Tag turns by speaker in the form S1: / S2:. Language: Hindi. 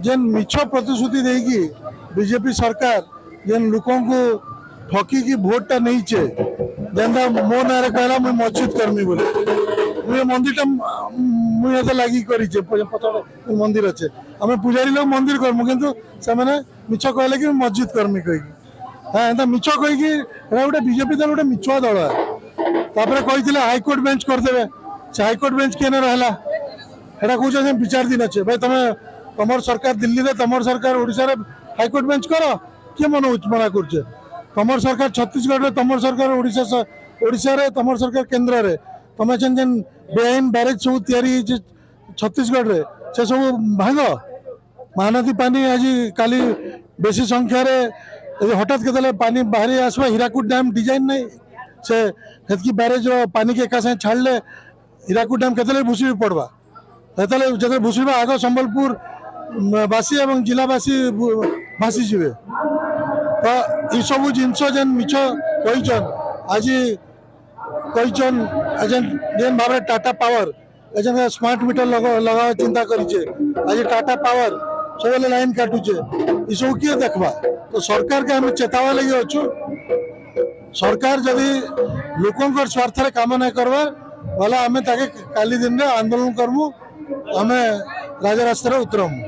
S1: जेन मिछ प्रतिश्रुति देगी बीजेपी सरकार जेन लोक को ठकी भोटा नहीं चे जेनता मो ना कहला मुझे मस्जिद कर्मी बोले मुझे मंदिर मुझे लगी करी मंदिर अच्छे आम पूजारी लोग मंदिर कर्मु किंतु से मिछ कहले कि मस्जिद कर्मी कही हाँ एंता मिछ कहीकि गोटे बीजेपी दल गोटे मिछुआ दल तापर कही हाईकोर्ट बेंच करदे से हाईकोर्ट बेंच किए रहा है कौन विचार दिन अच्छे भाई तुम तुम सरकार दिल्ली में तुम सरकार ओडिशा रे हाईकोर्ट बेंच कर किए मना कर तुम सरकार छत्तीसगढ़ में तुम सरकार ओडिशा रे तुम सरकार केन्द्र में तुम जेन बेआईन बैरेज सब या छत्तीसगढ़ रे से सब भांग महानदी पानी आज काली बेसी संख्यार हठात के पानी बाहरी आसवा हीराकुद डैम डिजाइन नहीं से हेतकी बैरेज पानी के एका साथ छाड़ले हीराकुद डैम के भूसी पड़वा जो भूसी आग संबलपुर बासी और जिलावासी भासी जीवे तो ये सब जिनस जेन मिछ कहीचन आज कहीचन जेन भाव टाटा पावर एजें स्मार्ट मीटर लगा चिंता करें आज टाटा पावर सब लाइन काटुचे ये सब किए देखा तो सरकार के आम चेतावा लगे अच्छु सरकार जदि लोकंर स्वार्थ काम नहीं करवा वाला आम काली दिन में आंदोलन करमु आम राजरास्ता उतरमु।